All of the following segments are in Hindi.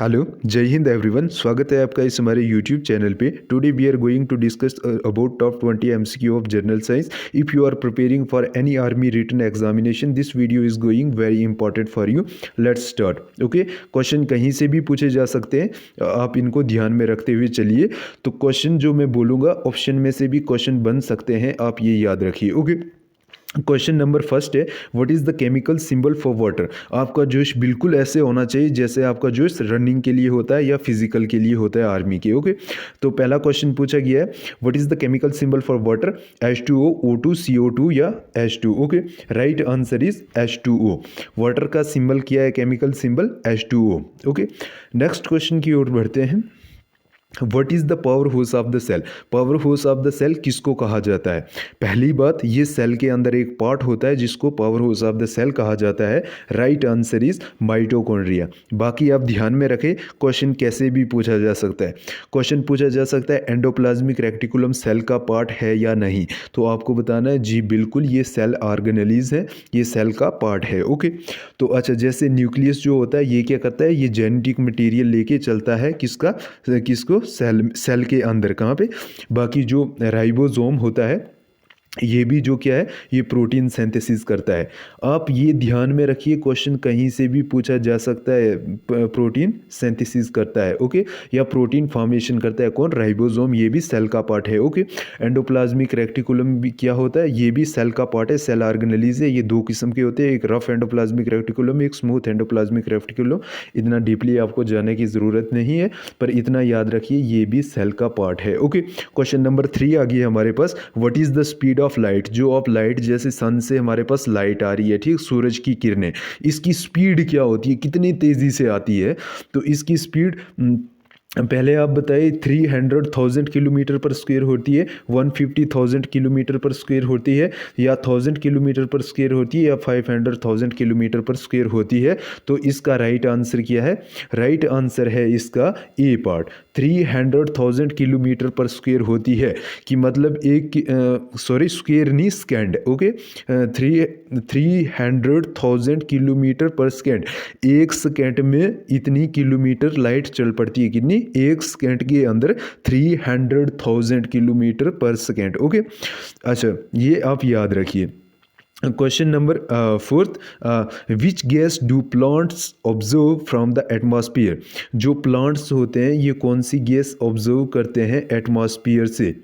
हेलो, जय हिंद एवरीवन। स्वागत है आपका इस हमारे यूट्यूब चैनल पे। Today we are going to discuss about top 20 MCQ of general science. If you are preparing for any army written examination, this video is going very important for you. Let's start. Okay, question कहीं से भी पूछे जा सकते हैं, आप इनको ध्यान में रखते हुए चलिए। तो क्वेश्चन जो मैं बोलूँगा ऑप्शन में से भी क्वेश्चन बन सकते हैं, आप ये याद रखिए। ओके, क्वेश्चन नंबर फर्स्ट है, what is the chemical symbol for water. आपका जोश बिल्कुल ऐसे होना चाहिए जैसे आपका जोश रनिंग के लिए होता है या फिजिकल के लिए होता है आर्मी के। ओके, तो पहला क्वेश्चन पूछा गया है, what is the chemical symbol for water. H2O, O2, CO2 या H2। Okay, right answer is H2O। Water का सिंबल क्या है, chemical symbol H2O। Okay, next question की ओर बढ़ते हैं। What is the power house of the cell. Power house of the cell किसको कहा जाता है। पहली बात, ये सेल के अंदर एक पार्ट होता है जिसको power house of the cell कहा जाता है। Right answer is mitochondria. बाकी आप ध्यान में रखें, क्वेश्चन कैसे भी पूछा जा सकता है। क्वेश्चन पूछा जा सकता है एंडोप्लाज्मिक रेक्टिकुलम सेल का पार्ट है या नहीं, तो आपको बताना है जी बिल्कुल ये सेल ऑर्गेनेलिज है, ये सेल का पार्ट है। ओके, तो अच्छा, जैसे न्यूक्लियस जो होता है ये क्या करता है, ये जेनेटिक मटेरियल लेके चलता है किसका, किसको, सेल के अंदर। कहाँ पे, बाकी जो राइबोसोम होता है ये भी जो क्या है, ये प्रोटीन सिंथेसिस करता है। आप ये ध्यान में रखिए, क्वेश्चन कहीं से भी पूछा जा सकता है, प्रोटीन सिंथेसिस करता है। ओके, या प्रोटीन फॉर्मेशन करता है कौन, राइबोसोम, ये भी सेल का पार्ट है। ओके, एंडोप्लाज्मिक रेक्टिकुलम भी क्या होता है, ये भी सेल का पार्ट है, सेल ऑर्गेनेलिज है। ये दो किस्म के होते हैं, एक रफ एंडोप्लाज्मिक रेक्टिकुलम, एक स्मूथ एंडोप्लाज्मिक रेक्टिकुलम। इतना डीपली आपको जाने की ज़रूरत नहीं है, पर इतना याद रखिए ये भी सेल का पार्ट है। ओके, क्वेश्चन नंबर 3 आ गया हमारे पास, what is the speed of light. जो ऑफ लाइट, जैसे सन से हमारे पास लाइट आ रही है, ठीक, सूरज की किरणें, इसकी स्पीड क्या होती है, कितनी तेज़ी से आती है। तो इसकी स्पीड पहले आप बताइए, 300,000 किलोमीटर पर स्क्वायर होती है, 150,000 किलोमीटर पर स्क्वायर होती है, या 1000 किलोमीटर पर स्क्वायर होती है, या 500,000 किलोमीटर पर स्क्वायर होती है। तो इसका राइट आंसर क्या है, राइट आंसर है इसका ए पार्ट, 300,000 किलोमीटर पर स्क्वायर होती है। कि मतलब एक, सॉरी स्क्वायर नहीं, सेकेंड। ओके, 300,000 किलोमीटर पर सेकेंड, एक सेकेंड में इतनी किलोमीटर लाइट चल पड़ती है, कितनी, एक सेकेंड के अंदर 300,000 किलोमीटर पर सेकेंड। ओके, अच्छा ये आप याद रखिए। Question number 4, which gas do plants observe from the atmosphere. जो प्लांट्स होते हैं ये कौन सी गैस ऑब्जर्व करते हैं एटमॉस्फेयर से,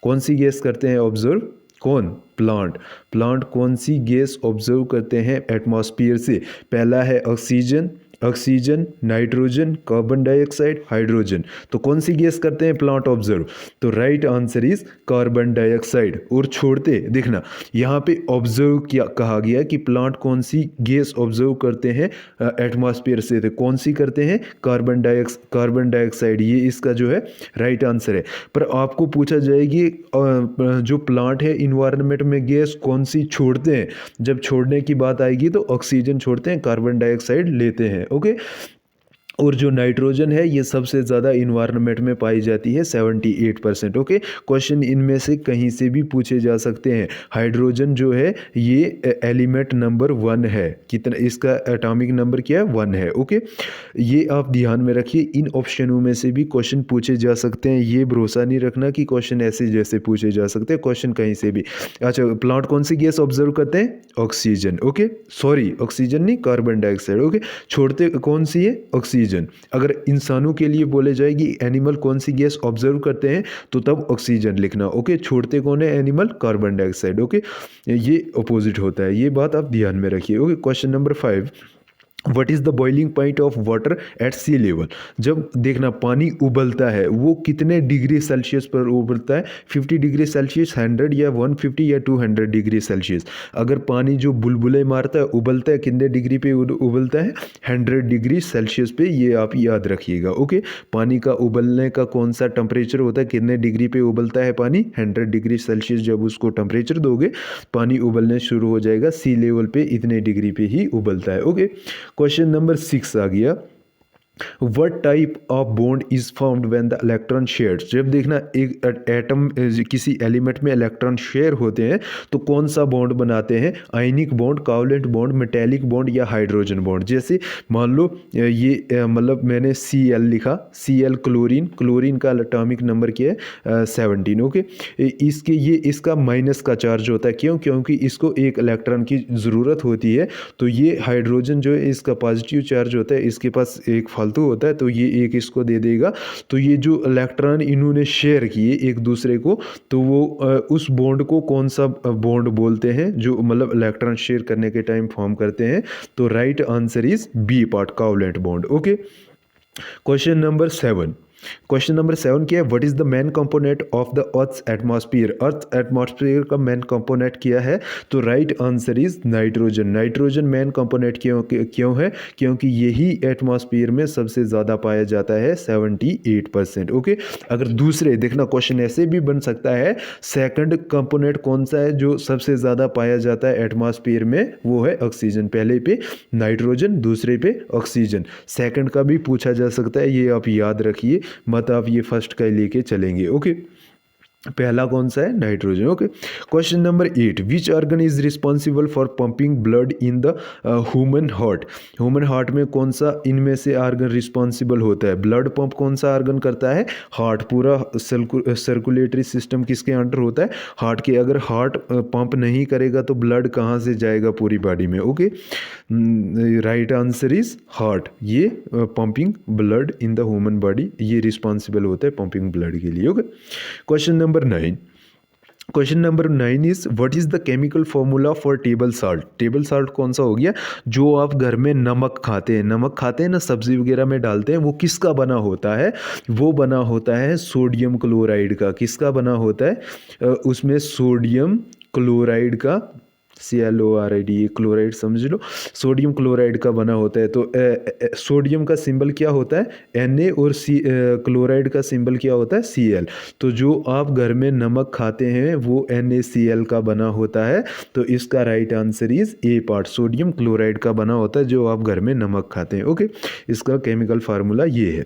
कौन सी गैस करते हैं ऑब्जर्व, कौन, प्लांट। प्लांट कौन सी गैस ऑब्जर्व करते हैं एटमॉस्फेयर से। पहला है oxygen, oxygen, nitrogen, carbon dioxide, hydrogen. तो कौन सी गैस करते हैं प्लांट ऑब्जर्व, तो right answer is carbon dioxide. और छोड़ते, देखना यहाँ पे ऑब्जर्व क्या कहा गया कि प्लांट कौन सी गैस ऑब्जर्व करते हैं एटमॉस्फेयर से, तो कौन सी करते हैं, कार्बन डाइऑक्साइड, ये इसका जो है राइट आंसर है। पर आपको पूछा जाएगी जो प्लांट है इन्वायरमेंट में गैस कौन सी छोड़ते हैं, जब छोड़ने की बात आएगी तो ऑक्सीजन छोड़ते हैं, कार्बन डाइऑक्साइड लेते हैं। ओके, और जो नाइट्रोजन है ये सबसे ज़्यादा इन्वायरमेंट में पाई जाती है, 78%। ओके, क्वेश्चन इनमें से कहीं से भी पूछे जा सकते हैं। हाइड्रोजन जो है ये एलिमेंट नंबर 1 है, कितना, इसका एटॉमिक नंबर क्या है, 1 है। ओके, ये आप ध्यान में रखिए, इन ऑप्शनों में से भी क्वेश्चन पूछे जा सकते हैं, ये भरोसा नहीं रखना कि क्वेश्चन ऐसे जैसे पूछे जा सकते हैं, क्वेश्चन कहीं से भी। अच्छा, प्लांट कौन सी गैस ऑब्जर्व करते हैं, ऑक्सीजन। ओके, सॉरी ऑक्सीजन नहीं, कार्बन डाइऑक्साइड। ओके, छोड़ते कौन सी है, ऑक्सीजन। अगर इंसानों के लिए बोले जाएगी एनिमल कौन सी गैस ऑब्जर्व करते हैं, तो तब ऑक्सीजन लिखना। ओके, छोड़ते कौन है एनिमल, कार्बन डाइऑक्साइड। ओके, ये अपोजिट होता है, ये बात आप ध्यान में रखिए। Okay, question number 5, what is the boiling point of water at sea level. जब देखना पानी उबलता है वो कितने डिग्री सेल्सियस पर उबलता है, 50 डिग्री सेल्सियस, 100 या 150 या 200 डिग्री सेल्सियस। अगर पानी जो बुलबुले मारता है उबलता है कितने डिग्री पे उबलता है, 100 डिग्री सेल्सियस पे, ये आप याद रखिएगा। ओके, पानी का उबलने का कौन सा टेम्परेचर होता है, कितने डिग्री पे उबलता है पानी, 100 डिग्री सेल्सियस। जब उसको टेम्परेचर दोगे पानी उबलने शुरू हो जाएगा, सी लेवल पे इतने डिग्री पे ही उबलता है। ओके, क्वेश्चन नंबर 6 आ गया, what type of bond is found when the electron shares. जब देखना एक एटम किसी एलिमेंट में इलेक्ट्रॉन शेयर होते हैं तो कौन सा बॉन्ड बनाते हैं, ionic bond, covalent bond, metallic bond या हाइड्रोजन बॉन्ड। जैसे मान लो ये मतलब मैंने Cl लिखा, Cl क्लोरीन, क्लोरीन का एटॉमिक नंबर क्या है 17, ओके। इसके ये इसका माइनस का चार्ज होता है, क्यों, क्योंकि इसको एक इलेक्ट्रॉन की ज़रूरत होती है। तो ये हाइड्रोजन जो है इसका पॉजिटिव चार्ज होता है, इसके पास एक फालतू होता है, तो ये एक इसको दे देगा। तो ये जो इलेक्ट्रॉन इन्होंने शेयर किए एक दूसरे को, तो वो उस बॉन्ड को कौन सा बॉन्ड बोलते हैं जो मतलब इलेक्ट्रॉन शेयर करने के टाइम फॉर्म करते हैं। तो right answer is B part, covalent bond, okay. Question number 7। Question number 7 क्या है, what is the main component of the earth atmosphere. Earth atmosphere का मेन कंपोनेंट क्या है। तो right answer is nitrogen. Nitrogen main component क्यों है, क्योंकि यही एटमॉस्फेयर में सबसे ज़्यादा पाया जाता है, 78%, ओके। अगर दूसरे देखना क्वेश्चन ऐसे भी बन सकता है, सेकंड कंपोनेंट कौन सा है जो सबसे ज़्यादा पाया जाता है एटमॉस्फेयर में, वो है ऑक्सीजन। पहले पे नाइट्रोजन, दूसरे पे ऑक्सीजन। सेकंड का भी पूछा जा सकता है, ये आप याद रखिए, मत आप ये फर्स्ट का लेके चलेंगे, ओके। पहला कौन सा है, nitrogen, okay. Question number 8, which organ is responsible for pumping blood in the human heart. Human heart में कौन सा इनमें से ऑर्गन रिस्पॉन्सिबल होता है, ब्लड पंप कौन सा ऑर्गन करता है, हार्ट। पूरा सर्कुलेटरी सिस्टम किसके अंडर होता है, हार्ट के। अगर हार्ट पंप नहीं करेगा तो ब्लड कहाँ से जाएगा पूरी बॉडी में, okay. Right answer is heart. ये pumping blood in the human body, ये रिस्पॉन्सिबल होता है पंपिंग ब्लड के लिए, okay. Question number 9। Question number 9 is what is the chemical formula for table salt. Table salt कौन सा हो गया, जो आप घर में नमक खाते हैं, नमक खाते हैं ना, सब्जी वगैरह में डालते हैं, वो किसका बना होता है, वो बना होता है सोडियम क्लोराइड का। किसका बना होता है, उसमें सोडियम क्लोराइड का, ClORide, क्लोराइड समझ लो, सोडियम क्लोराइड का बना होता है। तो सोडियम का सिंबल क्या होता है, Na, और क्लोराइड का सिंबल क्या होता है, Cl। तो जो आप घर में नमक खाते हैं वो NaCl का बना होता है। तो इसका right answer is A part, sodium chloride का बना होता है जो आप घर में नमक खाते हैं, ओके। इसका केमिकल फार्मूला ये है,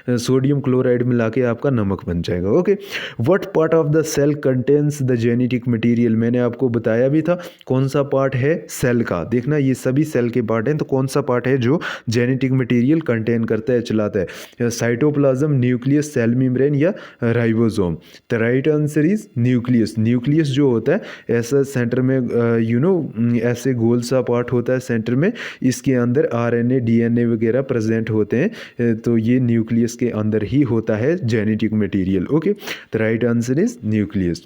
सोडियम क्लोराइड मिला के आपका नमक बन जाएगा, okay. What part of the cell contains the genetic material. मैंने आपको बताया भी था कौन सा पार्ट है सेल का। देखना ये सभी सेल के पार्ट हैं, तो कौन सा पार्ट है जो जेनेटिक मटेरियल कंटेन करता है, चलाता है, साइटोप्लाज्म, न्यूक्लियस, सेल मेम्ब्रेन या ribosome. The right answer is nucleus. Nucleus जो होता है ऐसा सेंटर में ऐसे गोल सा पार्ट होता है सेंटर में, इसके अंदर RNA DNA वगैरह प्रेजेंट होते हैं। तो ये न्यूक्लियस के अंदर ही होता है genetic material, okay. The right answer is nucleus,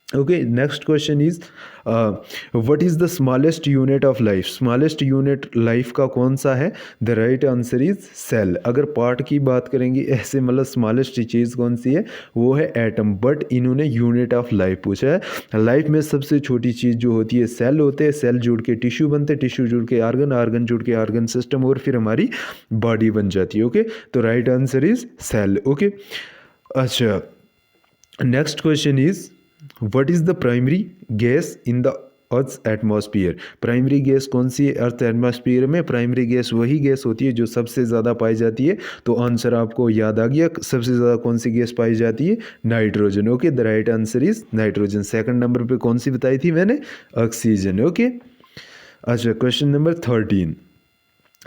okay. Next question is what is the smallest unit of life. Smallest unit life का कौन सा है, the right answer is cell. अगर पार्ट की बात करेंगे ऐसे, मतलब स्मॉलेस्ट चीज़ कौन सी है, वो है एटम, बट इन्होंने यूनिट ऑफ लाइफ पूछा है। लाइफ में सबसे छोटी चीज़ जो होती है सेल होते हैं, सेल जुड़ के टिश्यू बनते हैं, टिश्यू जुड़ के ऑर्गन, ऑर्गन जुड़ के ऑर्गन सिस्टम, और फिर हमारी बॉडी बन जाती है, ओके। तो right answer is cell, okay. अच्छा, next question is what is the primary gas in the earth atmosphere. Primary gas कौन सी है अर्थ एटमॉस्फेयर में, प्राइमरी गैस वही गैस होती है जो सबसे ज़्यादा पाई जाती है। तो आंसर आपको याद आ गया, सबसे ज़्यादा कौन सी गैस पाई जाती है, nitrogen, okay. The right answer is nitrogen. Second number पे कौन सी बताई थी मैंने, ऑक्सीजन, ओके। अच्छा, क्वेश्चन नंबर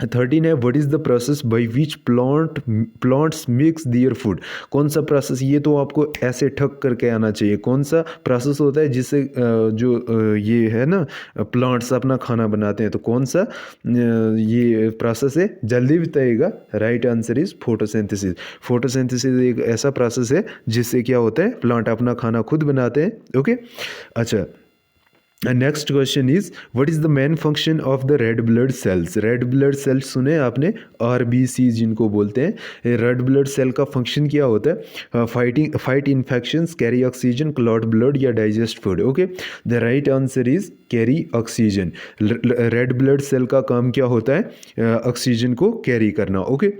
13 है what is the process by which plants mix their food. कौन सा प्रोसेस, ये तो आपको ऐसे ठक करके आना चाहिए, कौन सा प्रोसेस होता है जिससे ये है ना प्लांट्स अपना खाना बनाते हैं। तो कौन सा ये प्रोसेस है, जल्दी बताइएगा। Right answer is photosynthesis. Photosynthesis एक ऐसा प्रोसेस है जिससे क्या होता है, प्लांट अपना खाना खुद बनाते हैं, ओके। अच्छा, next question is what is the main function of the red blood cells. Red blood cells सुने आपने, RBC जिनको बोलते हैं। रेड ब्लड सेल का फंक्शन क्या होता है, fight infections, carry oxygen, clot blood या digest food, okay. The right answer is carry oxygen. Red blood cell का काम क्या होता है, ऑक्सीजन को कैरी करना, ओके।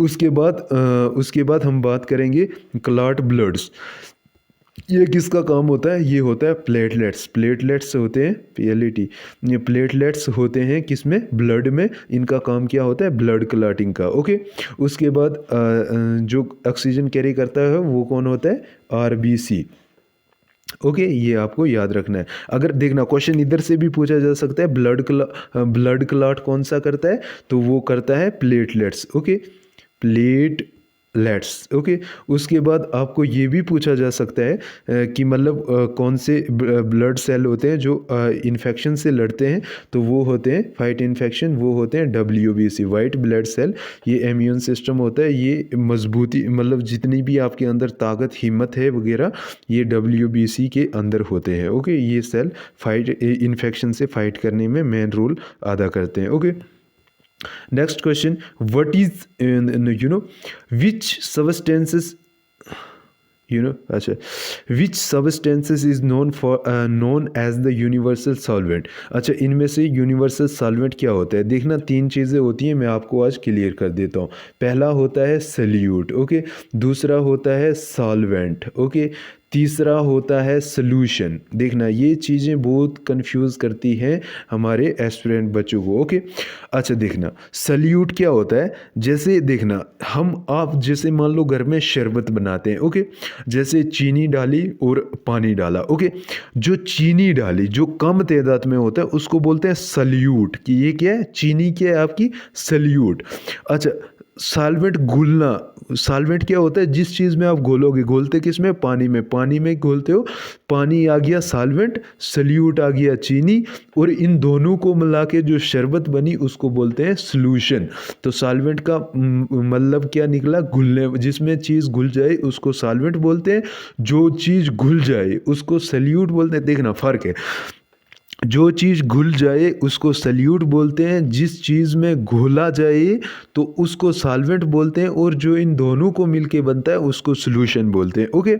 उसके बाद हम बात करेंगे क्लॉट ब्लड्स। ये किसका काम होता है? ये होता है प्लेटलेट्स। प्लेटलेट्स होते हैं पीएलईटी, ये प्लेटलेट्स होते हैं किसमें? ब्लड में। इनका काम क्या होता है? ब्लड क्लॉटिंग का। ओके, उसके बाद जो ऑक्सीजन कैरी करता है वो कौन होता है? आरबीसी। ओके, ये आपको याद रखना है। अगर देखना क्वेश्चन इधर से भी पूछा जा सकता है, ब्लड क्लॉट कौन सा करता है? तो वो करता है प्लेटलेट्स। Okay, platelets. ओके, उसके बाद आपको ये भी पूछा जा सकता है कि मतलब कौन से ब्लड सेल होते हैं जो इन्फेक्शन से लड़ते हैं? तो वो होते हैं फाइट इन्फेक्शन, वो होते हैं WBC, वाइट ब्लड सेल। ये इम्यून सिस्टम होता है, ये मजबूती मतलब जितनी भी आपके अंदर ताकत हिम्मत है वगैरह, ये WBC के अंदर होते हैं। ओके, ये सेल फाइट इन्फेक्शन से फाइट करने में मेन रोल अदा करते हैं। Okay, next question, what is which substances, अच्छा, विच substances is known as the universal solvent? अच्छा, इनमें से यूनिवर्सल सॉल्वेंट क्या होता है? देखना 3 चीज़ें होती हैं, मैं आपको आज क्लियर कर देता हूँ। पहला होता है सल्यूट। ओके, दूसरा होता है सॉल्वेंट। ओके, तीसरा होता है सॉल्यूशन। देखना ये चीज़ें बहुत कंफ्यूज करती हैं हमारे एस्पिरेंट बच्चों को। ओके, अच्छा देखना सल्यूट क्या होता है? जैसे देखना आप जैसे मान लो घर में शरबत बनाते हैं। ओके, जैसे चीनी डाली और पानी डाला। ओके, जो चीनी डाली जो कम तादाद में होता है उसको बोलते हैं सल्यूट, कि ये क्या है? चीनी क्या है आपकी? सल्यूट। अच्छा, सॉल्वेंट घुलना, सॉल्वेंट क्या होता है? जिस चीज़ में आप घोलोगे, घोलते किस में? पानी में। पानी में घोलते हो, पानी आ गया सॉल्वेंट, सल्यूट आ गया चीनी, और इन दोनों को मिला के जो शरबत बनी उसको बोलते हैं सॉल्यूशन। तो सॉल्वेंट का मतलब क्या निकला? घुलने, जिसमें चीज़ घुल जाए उसको सॉल्वेंट बोलते हैं, जो चीज़ घुल जाए उसको सल्यूट बोलते हैं। देखना फ़र्क है, जो चीज़ घुल जाए उसको सल्यूट बोलते हैं, जिस चीज़ में घोला जाए तो उसको सॉल्वेंट बोलते हैं, और जो इन दोनों को मिलके बनता है उसको सॉल्यूशन बोलते हैं। ओके,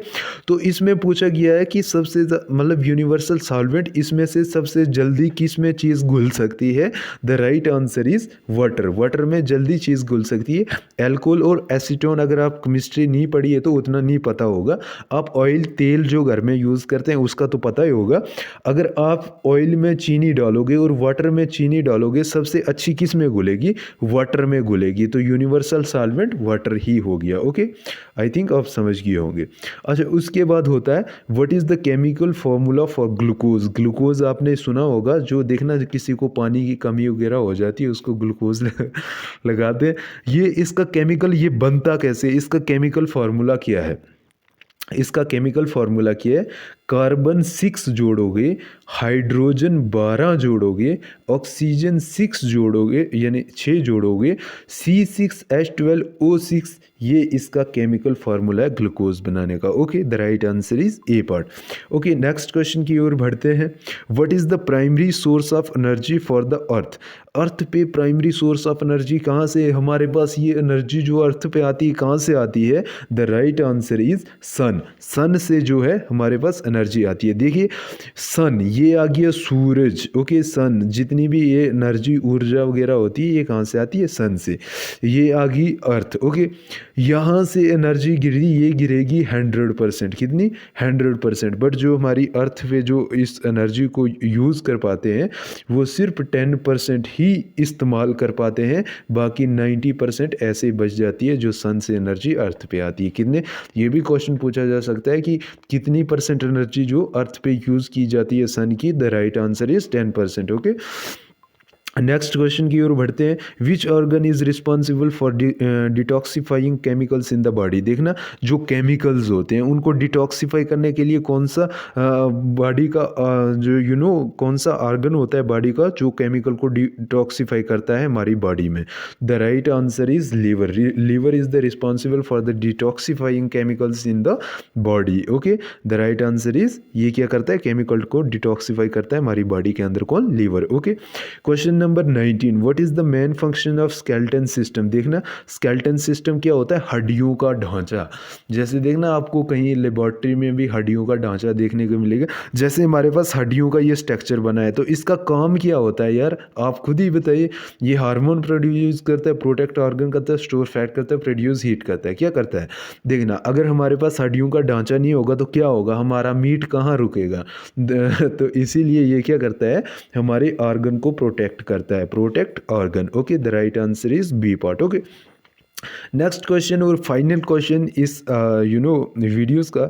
तो इसमें पूछा गया है कि सबसे मतलब यूनिवर्सल सॉल्वेंट इसमें से सबसे जल्दी किस में चीज़ घुल सकती है? The right answer is water. Water में जल्दी चीज़ घुल सकती है। एल्कोहल और एसीटोन, अगर आप केमिस्ट्री नहीं पढ़ी है तो उतना नहीं पता होगा। आप ऑयल तेल जो घर में यूज़ करते हैं उसका तो पता ही होगा। अगर आप ऑयल में चीनी डालोगे और वाटर में चीनी डालोगे, सबसे अच्छी किस में घुलेगी? वाटर में घुलेगी। तो यूनिवर्सल सॉल्वेंट वाटर ही हो गया। ओके, आई थिंक आप समझ गए होंगे। अच्छा, उसके बाद होता है what is the chemical formula for glucose? Glucose आपने सुना होगा, जो देखना किसी को पानी की कमी वगैरह हो जाती है उसको ग्लूकोज लगाते हैं। ये इसका केमिकल, ये बनता कैसे? इसका केमिकल फार्मूला क्या है? इसका केमिकल फार्मूला क्या है? कार्बन 6 जोड़ोगे, हाइड्रोजन 12 जोड़ोगे, ऑक्सीजन 6 जोड़ोगे यानी 6 जोड़ोगे, C6H12O6, ये इसका केमिकल फार्मूला है ग्लूकोज बनाने का। Okay, the right answer is A part. Okay, next question की ओर बढ़ते हैं। What is the primary source of energy for the earth? Earth पे प्राइमरी सोर्स ऑफ एनर्जी कहाँ से हमारे पास? ये एनर्जी जो अर्थ पे आती है कहाँ से आती है? द राइट आंसर इज सन। सन से जो है हमारे पास एनर्जी आती है। देखिए सन, ये आ गया सूरज। ओके, सन, जितनी भी ये एनर्जी ऊर्जा वगैरह होती है ये कहाँ से आती है? सन से। ये आ गई अर्थ। ओके, यहाँ से एनर्जी गिरी, ये गिरेगी 100%। कितनी? 100%। बट जो हमारी अर्थ पे जो इस एनर्जी को यूज़ कर पाते हैं वो सिर्फ 10% ही इस्तेमाल कर पाते हैं, बाकी 90% ऐसे बच जाती है जो सन से एनर्जी अर्थ पे आती है। कितने? ये भी क्वेश्चन पूछा जा सकता है कि कितनी परसेंट एनर्जी जो अर्थ पे यूज़ की जाती है सन की? The right answer is 10%। Okay, next question की ओर बढ़ते हैं। Which organ is responsible for detoxifying chemicals in the body? देखना जो केमिकल्स होते हैं उनको डिटॉक्सिफाई करने के लिए कौन सा बॉडी का जो कौन सा ऑर्गन होता है बॉडी का जो केमिकल को डिटॉक्सिफाई करता है हमारी बॉडी में? The right answer is liver. Liver is the responsible for the detoxifying chemicals in the body. Okay, the right answer is, ये क्या करता है? केमिकल को डिटॉक्सिफाई करता है हमारी बॉडी के अंदर। कौन? Liver. Okay, question number 19, what is the main function of skeleton system. देखना स्केलेटन सिस्टम क्या होता है, हड्डियों का ढांचा। जैसे देखना आपको कहीं लेबोरेटरी में भी हड्डियों का ढांचा देखने को मिलेगा, जैसे हमारे पास हड्डियों का ये स्ट्रक्चर बना है, तो इसका काम क्या होता है यार, आप खुद ही बताइए। ये हार्मोन प्रोड्यूस करता है, प्रोटेक्ट ऑर्गन करता है, स्टोर फैट करता है, प्रोड्यूस हीट करता है, क्या करता है। देखना अगर हमारे पास हड्डियों का ढांचा नहीं होगा तो क्या होगा, हमारा मीट कहाँ रुकेगा। तो इसीलिए ये क्या करता है, हमारे ऑर्गन को प्रोटेक्ट करता है, protect organ. Okay, the right answer is B part. Okay, next question और फाइनल क्वेश्चन इस वीडियोस का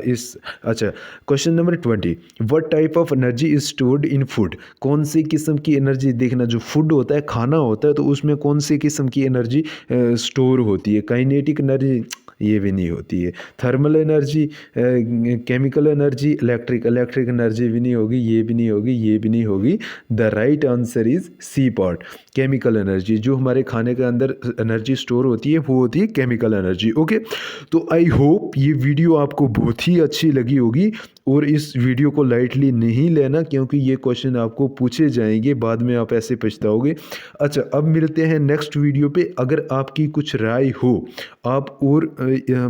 इस अच्छा, question number 20, what type of energy is stored in food. कौन सी किस्म की एनर्जी, देखना जो फूड होता है, खाना होता है, तो उसमें कौन सी किस्म की एनर्जी स्टोर होती है। काइनेटिक एनर्जी, ये भी नहीं होती है। Thermal energy, chemical energy, electric energy भी नहीं होगी, ये भी नहीं होगी, ये भी नहीं होगी। The right answer is C part, chemical energy. जो हमारे खाने के अंदर एनर्जी स्टोर होती है वो होती है केमिकल एनर्जी। ओके, तो आई होप ये वीडियो आपको बहुत ही अच्छी लगी होगी, और इस वीडियो को लाइटली नहीं लेना, क्योंकि ये क्वेश्चन आपको पूछे जाएंगे, बाद में आप ऐसे पछताओगे। अच्छा, अब मिलते हैं नेक्स्ट वीडियो पे। अगर आपकी कुछ राय हो, आप और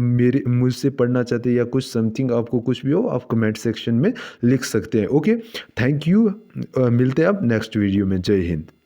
मेरे मुझसे पढ़ना चाहते हैं या कुछ समथिंग आपको कुछ भी हो, आप कमेंट सेक्शन में लिख सकते हैं। ओके, थैंक यू, मिलते हैं अब नेक्स्ट वीडियो में। जय हिंद।